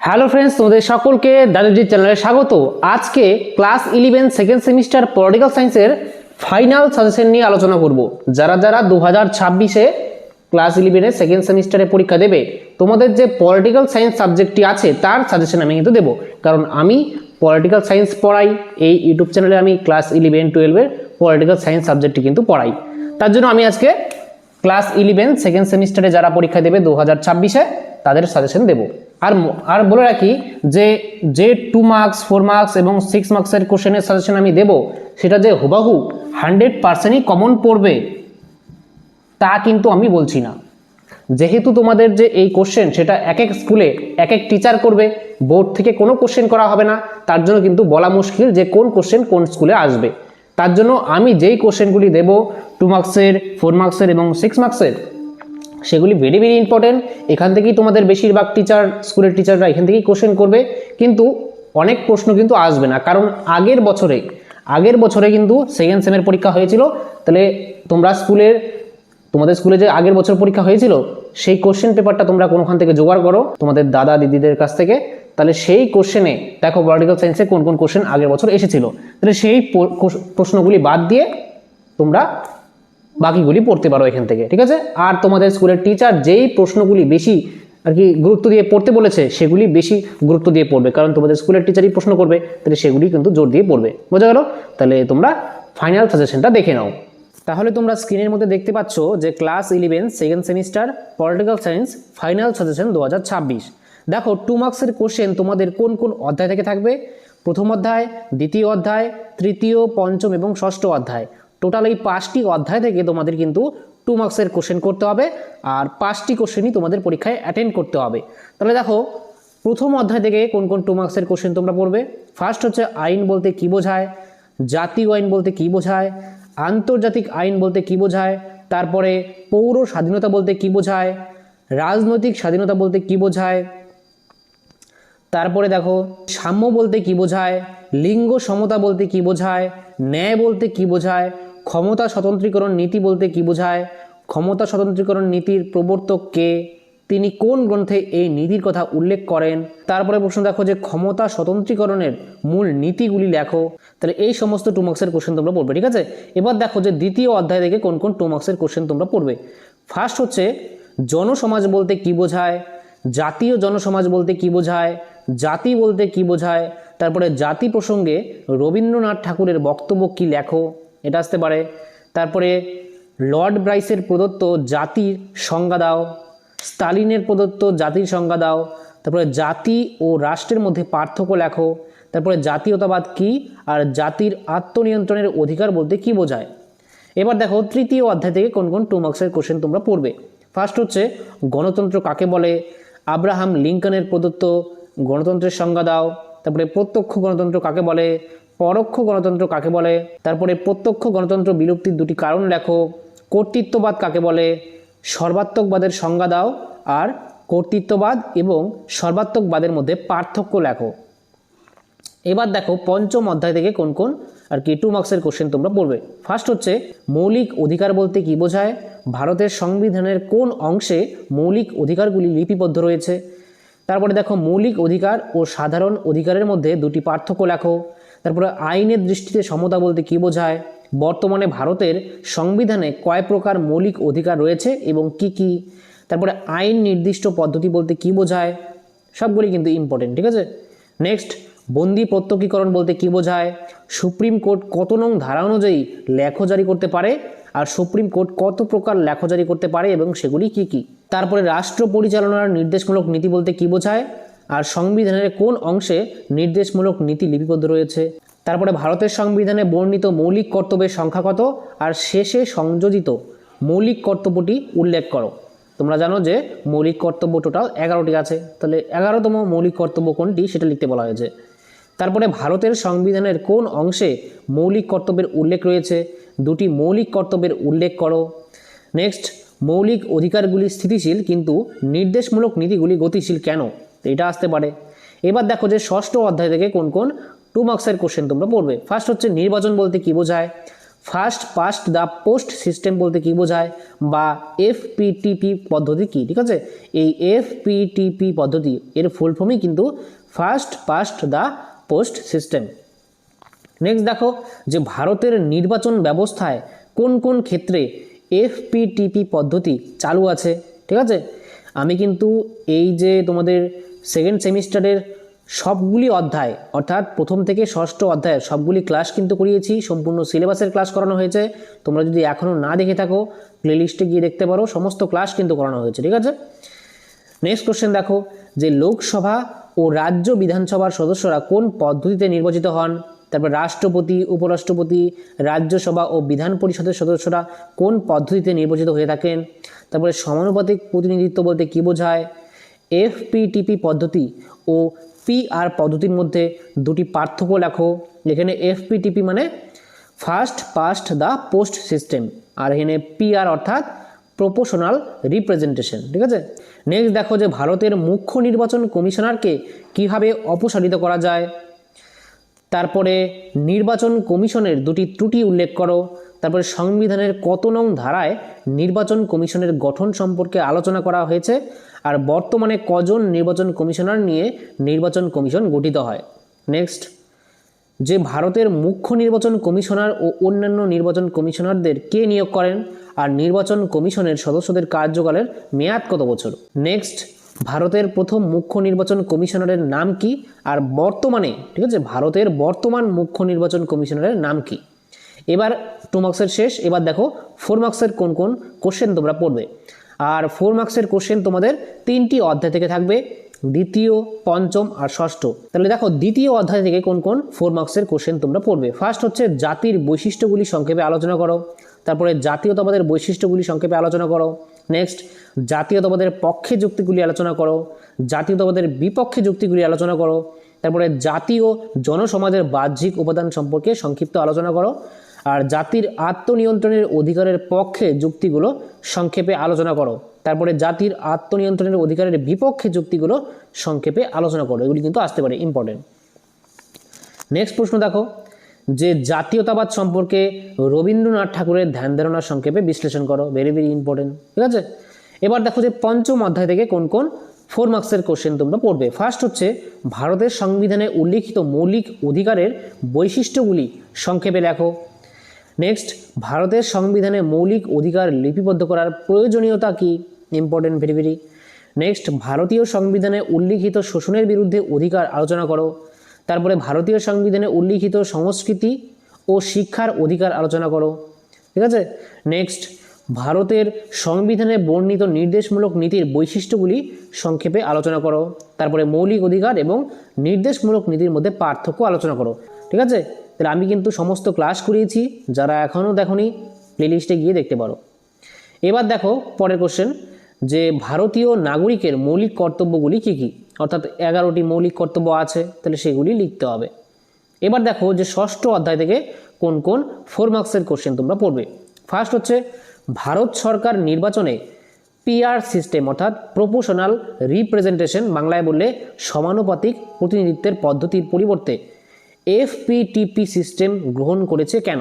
Hello friends, তোমাদের সকলকে দাদুজির চ্যানেলে স্বাগত। আজকে ক্লাস 11 সেকেন্ড সেমিস্টার পলিটিক্যাল সায়েন্সের ফাইনাল সাজেশন নিয়ে আলোচনা করব। যারা যারা 2026-এ ক্লাস 11-এ সেকেন্ড সেমিস্টারে পরীক্ষা দেবে, তোমাদের যে পলিটিক্যাল সায়েন্স সাবজেক্টটি আছে তার সাজেশন আমি কিন্তু দেবো। কারণ আমি পলিটিক্যাল সায়েন্স পড়াই, এই ইউটিউব চ্যানেলে আমি ক্লাস 11-12-এর পলিটিক্যাল সায়েন্স সাবজেক্টটি কিন্তু পড়াই। তার জন্য আমি আজকে ক্লাস 11 সেকেন্ড সেমিস্টারে যারা পরীক্ষা দেবে 2026-এ তাদের সাজেশন দেবো। আর বলে রাখি যে 2 মার্কস 4 মার্কস এবং 6 মার্কসের কোশ্চেনের সাজেশন আমি দেব, সেটা যে হুবাহু 100%ই কমন পড়বে তা কিন্তু আমি বলছি না। যেহেতু তোমাদের যে এই কোশ্চেন সেটা এক এক স্কুলে এক এক টিচার করবে, বোর্ড থেকে কোনো কোশ্চেন করা হবে না, তার জন্য কিন্তু বলা মুশকিল যে কোন কোশ্চেন কোন স্কুলে আসবে। তার জন্য আমি যেই কোশ্চেনগুলি দেব 2 মার্কসের 4 মার্কসের এবং 6 মার্কসের, সেগুলি ভেরি ভেরি ইম্পর্টেন্ট। এখান থেকেই তোমাদের বেশিরভাগ স্কুলের টিচাররা এখান থেকেই কোশ্চেন করবে, কিন্তু অনেক প্রশ্ন কিন্তু আসবে না। কারণ আগের বছরে কিন্তু সেকেন্ড সেমের পরীক্ষা হয়েছিল। তাহলে তোমাদের স্কুলে যে আগের বছর পরীক্ষা হয়েছিল সেই কোশ্চেন পেপারটা তোমরা কোনোখান থেকে জোগাড় করো তোমাদের দাদা দিদিদের কাছ থেকে। তাহলে সেই কোশ্চেনে দেখো পলিটিক্যাল সায়েন্সে কোন কোন কোশ্চেন আগের বছর এসেছিল, তাহলে সেই প্রশ্নগুলি বাদ দিয়ে তোমরা বাকিগুলি পড়তে পারো এখান থেকে, ঠিক আছে। আর তোমাদের স্কুলের টিচার যেই প্রশ্নগুলি বেশি আর কি গুরুত্ব দিয়ে পড়তে বলেছে সেগুলি বেশি গুরুত্ব দিয়ে পড়বে, কারণ তোমাদের স্কুলের টিচারই প্রশ্ন করবে, তাহলে সেগুলি কিন্তু জোর দিয়ে পড়বে। বোঝা গেল? তাহলে তোমরা ফাইনাল সাজেশনটা দেখে নাও। তাহলে তোমরা স্ক্রিনের মধ্যে দেখতে পাচ্ছ যে class 11 second semester political science final suggestion 2026। দেখো 2 মার্কসের কোশ্চেন তোমাদের কোন কোন অধ্যায় থেকে থাকবে। প্রথম অধ্যায়, দ্বিতীয় অধ্যায়, তৃতীয়, পঞ্চম এবং ষষ্ঠ অধ্যায়। টোটাল এই 5টি অধ্যায় থেকে তোমাদের কিন্তু 2 মার্কসের কোশ্চেন করতে হবে, আর 5টি কোশ্চেনই তোমাদের পরীক্ষায় অ্যাটেন্ড করতে হবে। তাহলে দেখো প্রথম অধ্যায় থেকে কোন কোন 2 মার্কসের কোশ্চেন তোমরা পড়বে। ফার্স্ট হচ্ছে আইন বলতে কী বোঝায়, জাতীয় আইন বলতে কী বোঝায়, আন্তর্জাতিক আইন বলতে কী বোঝায়, তারপরে পৌর স্বাধীনতা বলতে কী বোঝায়, রাজনৈতিক স্বাধীনতা বলতে কী বোঝায়, তারপরে দেখো সাম্য বলতে কী বোঝায়, লিঙ্গ সমতা বলতে কী বোঝায়, ন্যায় বলতে কী বোঝায়, ক্ষমতা স্বতন্ত্রীকরণ নীতি বলতে কী বোঝায়, ক্ষমতা স্বতন্ত্রীকরণ নীতির প্রবর্তক কে, তিনি কোন গ্রন্থে এই নীতির কথা উল্লেখ করেন। তারপরে প্রশ্ন দেখো যে ক্ষমতা স্বতন্ত্রীকরণের মূল নীতিগুলি লেখো। তাহলে এই সমস্ত 2 মার্কসের কোশ্চেন তোমরা পড়বে, ঠিক আছে। এবার দেখো যে দ্বিতীয় অধ্যায় থেকে কোন কোন 2 মার্কসের কোশ্চেন তোমরা পড়বে। ফার্স্ট হচ্ছে জনসমাজ বলতে কী বোঝায়, জাতীয় জনসমাজ বলতে কী বোঝায়, জাতি বলতে কী বোঝায়, তারপরে জাতি প্রসঙ্গে রবীন্দ্রনাথ ঠাকুরের বক্তব্য কী লেখো, এটা আসতে পারে। তারপরে লর্ড ব্রাইসের প্রদত্ত জাতির সংজ্ঞা দাও, স্টালিনের প্রদত্ত জাতির সংজ্ঞা দাও, তারপরে জাতি ও রাষ্ট্রের মধ্যে পার্থক্য লেখো, তারপরে জাতীয়তাবাদ কী আর জাতির আত্মনিয়ন্ত্রণের অধিকার বলতে কী বোঝায়। এবার দেখো তৃতীয় অধ্যায় থেকে কোন কোন 2 মার্কসের কোশ্চেন তোমরা পড়বে। ফার্স্ট হচ্ছে গণতন্ত্র কাকে বলে, আব্রাহাম লিঙ্কনের প্রদত্ত গণতন্ত্রের সংজ্ঞা দাও, তারপরে প্রত্যক্ষ গণতন্ত্র কাকে বলে, পরোক্ষ গণতন্ত্র কাকে বলে, তারপরে প্রত্যক্ষ গণতন্ত্র বিলুপ্তির 2টি কারণ লেখো, কর্তৃত্ববাদ কাকে বলে, সর্বাত্মকবাদের সংজ্ঞা দাও, আর কর্তৃত্ববাদ এবং সর্বাত্মকবাদের মধ্যে পার্থক্য লেখো। এবার দেখো পঞ্চম অধ্যায় থেকে কোন কোন আর কি 2 মার্কসের কোশ্চেন তোমরা পড়বে। ফার্স্ট হচ্ছে মৌলিক অধিকার বলতে কী বোঝায়, ভারতের সংবিধানের কোন অংশে মৌলিক অধিকারগুলি লিপিবদ্ধ রয়েছে। তারপরে দেখো মৌলিক অধিকার ও সাধারণ অধিকারের মধ্যে 2টি পার্থক্য লেখো। তারপরে আইনের দৃষ্টিতে সমতা বলতে কী বোঝায়, বর্তমানে ভারতের সংবিধানে কয় প্রকার মৌলিক অধিকার রয়েছে এবং কি কি। তারপরে আইন নির্দিষ্ট পদ্ধতি বলতে কী বোঝায়, সবগুলি কিন্তু ইম্পর্টেন্ট, ঠিক আছে। নেক্সট বন্দি প্রত্যক্ষীকরণ বলতে কী বোঝায়, সুপ্রিম কোর্ট কত নং ধারা অনুযায়ী লেখো জারি করতে পারে, আর সুপ্রিম কোর্ট কত প্রকার লেখো জারি করতে পারে এবং সেগুলি কি কি। তারপরে রাষ্ট্র পরিচালনার নির্দেশমূলক নীতি বলতে কী বোঝায়, আর সংবিধানের কোন অংশে নির্দেশমূলক নীতি লিপিবদ্ধ রয়েছে। তারপরে ভারতের সংবিধানে বর্ণিত মৌলিক কর্তব্যের সংখ্যা কত, আর শেষে সংযোজিত মৌলিক কর্তব্যটি উল্লেখ করো। তোমরা জানো যে মৌলিক কর্তব্য টোটাল 11টি আছে, তাহলে 11তম মৌলিক কর্তব্য কোনটি সেটা লিখতে বলা হয়েছে। তারপরে ভারতের সংবিধানের কোন অংশে মৌলিক কর্তব্যের উল্লেখ রয়েছে, 2টি মৌলিক কর্তব্যের উল্লেখ করো। নেক্সট মৌলিক অধিকারগুলি স্থিতিশীল কিন্তু নির্দেশমূলক নীতিগুলি গতিশীল কেন, এটা আসতে পারে। এবার দেখো যে ষষ্ঠ অধ্যায় থেকে কোন কোন 2 মার্কসের কোশ্চেন তোমরা পড়বে। ফার্স্ট হচ্ছে নির্বাচন বলতে কী বোঝায়, first past the post system বলতে কি বোঝায়, বা এফপিটিপি পদ্ধতি কি, ঠিক আছে। এই এফপিটিপি পদ্ধতি এর ফুল ফর্মই কিন্তু first past the post system. Next দেখো যে ভারতের নির্বাচন ব্যবস্থায় কোন কোন ক্ষেত্রে এফপিটিপি পদ্ধতি চালু আছে, ঠিক আছে। আমি কিন্তু এই যে তোমাদের সেকেন্ড সেমিস্টারের সবগুলি অধ্যায় অর্থাৎ প্রথম থেকে ষষ্ঠ অধ্যায়ের সবগুলি ক্লাস কিন্তু করিয়েছি, সম্পূর্ণ সিলেবাসের ক্লাস করানো হয়েছে। তোমরা যদি এখনও না দেখে থাকো প্লেলিস্টে গিয়ে দেখতে পারো, সমস্ত ক্লাস কিন্তু করানো হয়েছে, ঠিক আছে। নেক্সট কোশ্চেন দেখো যে লোকসভা ও রাজ্য বিধানসভার সদস্যরা কোন পদ্ধতিতে নির্বাচিত হন, তারপর রাষ্ট্রপতি, উপরাষ্ট্রপতি, রাজ্যসভা ও বিধান পরিষদের সদস্যরা কোন পদ্ধতিতে নির্বাচিত হয়ে থাকেন, তারপরে সমানুপাতিক প্রতিনিধিত্ব বলতে কী বোঝায়, এফপিটিপি পদ্ধতি ও পিআর পদ্ধতির মধ্যে দুটি পার্থক্য লেখো। এখানে এফপিটিপি মানে first past the post system, আর এখানে পিআর অর্থাৎ প্রপোর্শনাল রিপ্রেজেন্টেশন, ঠিক আছে। নেক্সট দেখো যে ভারতের মুখ্য নির্বাচন কমিশনারকে কিভাবে অপসারিত করা যায়, তারপরে নির্বাচন কমিশনের দুটি ত্রুটি উল্লেখ করো, তারপরে সংবিধানের কত নং ধারায় নির্বাচন কমিশনের গঠন সম্পর্কে আলোচনা করা হয়েছে, আর বর্তমানে কজন নির্বাচন কমিশনার নিয়ে নির্বাচন কমিশন গঠিত হয়। নেক্সট যে ভারতের মুখ্য নির্বাচন কমিশনার ও অন্যান্য নির্বাচন কমিশনারদের কে নিয়োগ করেন, আর নির্বাচন কমিশনের সদস্যদের কার্যকালের মেয়াদ কত বছর। নেক্সট ভারতের প্রথম মুখ্য নির্বাচন কমিশনারের নাম কি, আর বর্তমানে, ঠিক আছে, ভারতের বর্তমান মুখ্য নির্বাচন কমিশনারের নাম কি। এবার 2 মার্কসের শেষ। এবার দেখো 4 মার্কসের কোন কোন কোশ্চেন তোমরা পড়বে। আর 4 মার্কসের কোশ্চেন তোমাদের 3টি অধ্যায় থেকে থাকবে, দ্বিতীয়, পঞ্চম আর ষষ্ঠ। তাহলে দেখো দ্বিতীয় অধ্যায় থেকে কোন কোন 4 মার্কসের কোশ্চেন তোমরা পড়বে। ফার্স্ট হচ্ছে জাতির বৈশিষ্ট্যগুলি সংক্ষেপে আলোচনা করো, তারপরে জাতীয়তাবাদের বৈশিষ্ট্যগুলি সংক্ষেপে আলোচনা করো। নেক্সট জাতীয়তাবাদের পক্ষে যুক্তিগুলি আলোচনা করো, জাতীয়তাবাদের বিপক্ষে যুক্তিগুলি আলোচনা করো, তারপরে জাতীয় জনসমাজের বাহ্যিক উপাদান সম্পর্কে সংক্ষিপ্ত আলোচনা করো, আর জাতির আত্মনিয়ন্ত্রণের অধিকারের পক্ষে যুক্তিগুলো সংক্ষেপে আলোচনা করো, তারপরে জাতির আত্মনিয়ন্ত্রণের অধিকারের বিপক্ষে যুক্তিগুলো সংক্ষেপে আলোচনা করো। এগুলি কিন্তু আসতে পারে, ইম্পর্টেন্ট। নেক্সট প্রশ্ন দেখো যে জাতীয়তাবাদ সম্পর্কে রবীন্দ্রনাথ ঠাকুরের ধ্যান ধারণা সংক্ষেপে বিশ্লেষণ করো, ভেরি ভেরি ইম্পর্টেন্ট, ঠিক আছে। এবার দেখো যে পঞ্চম অধ্যায় থেকে কোন কোন 4 মার্কসের কোশ্চেন তোমরা পড়বে। ফার্স্ট হচ্ছে ভারতের সংবিধানে উল্লিখিত মৌলিক অধিকারের বৈশিষ্ট্যগুলি সংক্ষেপে লেখো। নেক্সট ভারতের সংবিধানে মৌলিক অধিকার লিপিবদ্ধ করার প্রয়োজনীয়তা কি, ইম্পর্টেন্ট, ভেরি ভেরি। নেক্সট ভারতীয় সংবিধানে উল্লিখিত শোষণের বিরুদ্ধে অধিকার আলোচনা করো, তারপরে ভারতীয় সংবিধানে উল্লিখিত সংস্কৃতি ও শিক্ষার অধিকার আলোচনা করো, ঠিক আছে। নেক্সট ভারতের সংবিধানে বর্ণিত নির্দেশমূলক নীতির বৈশিষ্ট্যগুলি সংক্ষেপে আলোচনা করো, তারপরে মৌলিক অধিকার এবং নির্দেশমূলক নীতির মধ্যে পার্থক্য আলোচনা করো, ঠিক আছে। তাহলে আমি কিন্তু সমস্ত ক্লাস করিয়েছি, যারা এখনও দেখোনি প্লেলিস্টে গিয়ে দেখতে পারো। এবার দেখো পরের কোশ্চেন যে ভারতীয় নাগরিকের মৌলিক কর্তব্যগুলি কী কী, অর্থাৎ 11টি মৌলিক কর্তব্য আছে, তাহলে সেগুলি লিখতে হবে। এবার দেখো যে ষষ্ঠ অধ্যায় থেকে কোন কোন 4 মার্কসের কোশ্চেন তোমরা পড়বে। ফার্স্ট হচ্ছে ভারত সরকার নির্বাচনে পিআর সিস্টেম অর্থাৎ প্রপোর্শনাল রিপ্রেজেন্টেশন, বাংলায় বললে সমানুপাতিক প্রতিনিধিত্বের পদ্ধতির পরিবর্তে এফপিটিপি সিস্টেম গ্রহণ করেছে কেন।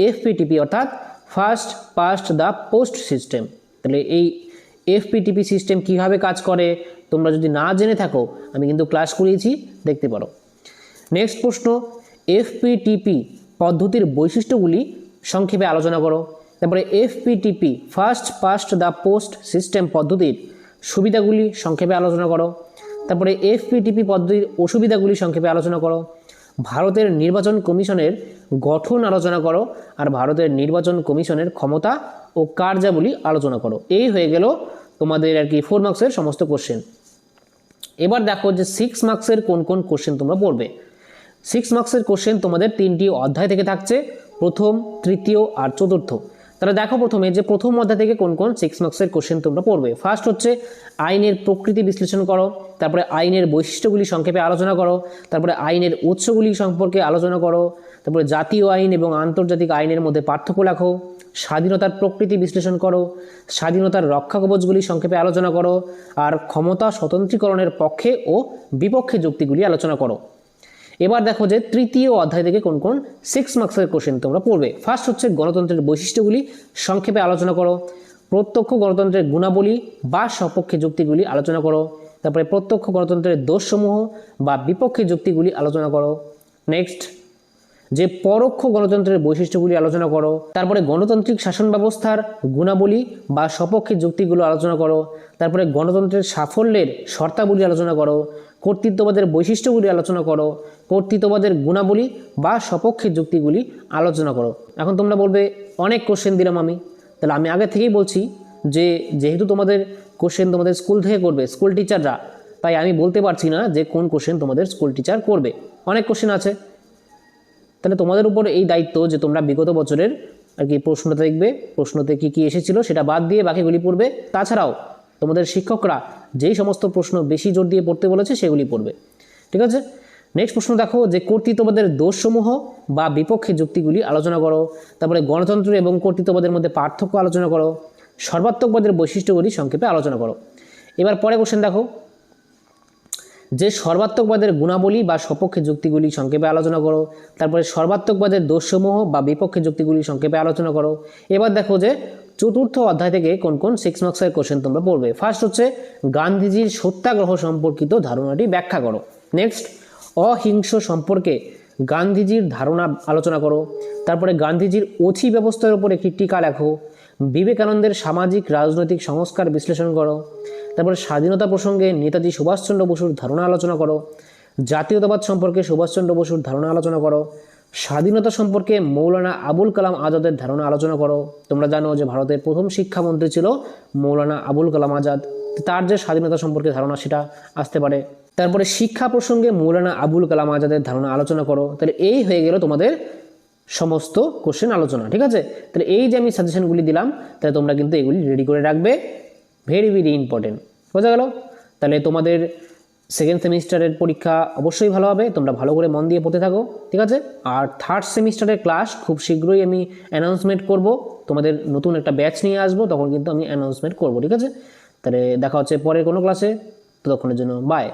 এফপিটিপি অর্থাৎ first past the post system. তাহলে এই এফপিটিপি সিস্টেম কিভাবে কাজ করে তোমরা যদি না জেনে থাকো, আমি কিন্তু ক্লাস করিয়েছি, দেখতে পারো। নেক্সট প্রশ্ন এফপিটিপি পদ্ধতির বৈশিষ্ট্যগুলি সংক্ষেপে আলোচনা করো। তারপরে FPTP first past the post system পদ্ধতির সুবিধাগুলি সংক্ষেপে আলোচনা করো। তারপরে এফপিটিপি পদ্ধতির অসুবিধাগুলি সংক্ষেপে আলোচনা করো। ভারতের নির্বাচন কমিশনের গঠন আলোচনা করো, আর ভারতের নির্বাচন কমিশনের ক্ষমতা ও কার্যাবলী আলোচনা করো। এই হয়ে গেল তোমাদের আর কি 4 মার্কসের সমস্ত কোশ্চেন। এবার দেখো যে 6 মার্কসের কোন কোন কোশ্চেন তোমরা পড়বে। 6 মার্কসের কোশ্চেন তোমাদের 3টি অধ্যায় থেকে থাকছে, প্রথম, তৃতীয় আর চতুর্থ। তাহলে দেখো প্রথমে যে প্রথম অধ্যায় থেকে কোন কোন 6 মার্কসের কোশ্চেন তোমরা পড়বে। ফার্স্ট হচ্ছে আইনের প্রকৃতি বিশ্লেষণ করো, তারপরে আইনের বৈশিষ্ট্যগুলি সংক্ষেপে আলোচনা করো, তারপরে আইনের উৎসগুলি সম্পর্কে আলোচনা করো, তারপরে জাতীয় আইন এবং আন্তর্জাতিক আইনের মধ্যে পার্থক্য লেখো, স্বাধীনতার প্রকৃতি বিশ্লেষণ করো, স্বাধীনতার রক্ষা কবচগুলি সংক্ষেপে আলোচনা করো, আর ক্ষমতা স্বতন্ত্রীকরণের পক্ষে ও বিপক্ষে যুক্তিগুলি আলোচনা করো। এবার দেখো যে তৃতীয় অধ্যায় থেকে কোন কোন 6 মার্কসের কোশ্চেন তোমরা পড়বে। ফার্স্ট হচ্ছে গণতন্ত্রের বৈশিষ্ট্যগুলি সংক্ষেপে আলোচনা করো। প্রত্যক্ষ গণতন্ত্রের গুণাবলী বা সপক্ষে যুক্তিগুলি আলোচনা করো। তারপরে প্রত্যক্ষ গণতন্ত্রের দোষসমূহ বা বিপক্ষে যুক্তিগুলি আলোচনা করো। নেক্সট যে পরোক্ষ গণতন্ত্রের বৈশিষ্ট্যগুলি আলোচনা করো। তারপরে গণতান্ত্রিক শাসন ব্যবস্থার গুণাবলী বা সপক্ষে যুক্তিগুলো আলোচনা করো। তারপরে গণতন্ত্রের সাফল্যের শর্তাবলী আলোচনা করো। কর্তৃত্ববাদের বৈশিষ্ট্যগুলি আলোচনা করো। কর্তৃত্ববাদের গুণাবলী বা সপক্ষে যুক্তিগুলি আলোচনা করো। এখন তোমরা বলবে অনেক কোশ্চেন দিলাম আমি, তাহলে আমি আগে থেকেই বলছি যে যেহেতু তোমাদের কোশ্চেন তোমাদের স্কুল থেকে করবে, স্কুল টিচাররা, তাই আমি বলতে পারছি না যে কোন কোশ্চেন তোমাদের স্কুল টিচার করবে। অনেক কোশ্চেন আছে, তাহলে তোমাদের উপর এই দায়িত্ব যে তোমরা বিগত বছরের আর কি প্রশ্নটা দেখবে, প্রশ্নতে কি কি এসেছিল সেটা বাদ দিয়ে বাকিগুলি পড়বে। তাছাড়াও তোমাদের শিক্ষকরা যেই সমস্ত প্রশ্ন বেশি জোর দিয়ে পড়তে বলেছে সেগুলি পড়বে, ঠিক আছে। নেক্সট প্রশ্ন দেখো যে কর্তৃত্ববাদের দোষসমূহ বা বিপক্ষে যুক্তিগুলি আলোচনা করো। তারপরে গণতন্ত্র এবং কর্তৃত্ববাদের মধ্যে পার্থক্য আলোচনা করো। সর্বাত্মকবাদের বৈশিষ্ট্যগুলি সংক্ষেপে আলোচনা করো। এবার পরে কোশ্চেন দেখো যে সর্বাত্মকবাদের গুণাবলী বা সপক্ষে যুক্তিগুলি সংক্ষেপে আলোচনা করো। তারপরে সর্বাত্মকবাদের দোষসমূহ বা বিপক্ষে যুক্তিগুলি সংক্ষেপে আলোচনা করো। এবার দেখো যে চতুর্থ অধ্যায় থেকে কোন কোন 6 মার্কসের কোশ্চেন তোমরা পড়বে। ফার্স্ট হচ্ছে গান্ধীজির সত্যাগ্রহ সম্পর্কিত ধারণাটি ব্যাখ্যা করো। নেক্সট অহিংস সম্পর্কে গান্ধীজির ধারণা আলোচনা করো। তারপরে গান্ধীজির অথি ব্যবস্থার উপর একটি টিকা লেখো। বিবেকানন্দের সামাজিক রাজনৈতিক সংস্কার বিশ্লেষণ করো। তারপরে স্বাধীনতা প্রসঙ্গে নেতাজি সুভাষচন্দ্র বসুর ধারণা আলোচনা করো। জাতীয়তাবাদ সম্পর্কে সুভাষচন্দ্র বসুর ধারণা আলোচনা করো। স্বাধীনতা সম্পর্কে মৌলানা আবুল কালাম আজাদের ধারণা আলোচনা করো। তোমরা জানো যে ভারতের প্রথম শিক্ষামন্ত্রী ছিল মৌলানা আবুল কালাম আজাদ, তার যে স্বাধীনতা সম্পর্কে ধারণা সেটা আসতে পারে। তারপরে শিক্ষা প্রসঙ্গে মৌলানা আবুল কালাম আজাদের ধারণা আলোচনা করো। তাহলে এই হয়ে গেল তোমাদের সমস্ত কোশ্চেন আলোচনা, ঠিক আছে। তাহলে এই যে আমি সাজেশনগুলি দিলাম, তাহলে তোমরা কিন্তু এগুলি রেডি করে রাখবে, ভেরি ভেরি ইম্পর্টেন্ট, বোঝা গেল। তাহলে তোমাদের সেকেন্ড সেমিস্টারের পরীক্ষা অবশ্যই ভালো হবে, তোমরা ভালো করে মন দিয়ে পড়তে থাকো, ঠিক আছে। আর থার্ড সেমিস্টারের ক্লাস খুব শীঘ্রই আমি অ্যানাউন্সমেন্ট করব, তোমাদের নতুন একটা ব্যাচ নিয়ে আসবো, তখন কিন্তু আমি অ্যানাউন্সমেন্ট করব, ঠিক আছে। তাহলে দেখা হচ্ছে পরের কোনো ক্লাসে, ততক্ষণের জন্য বাই।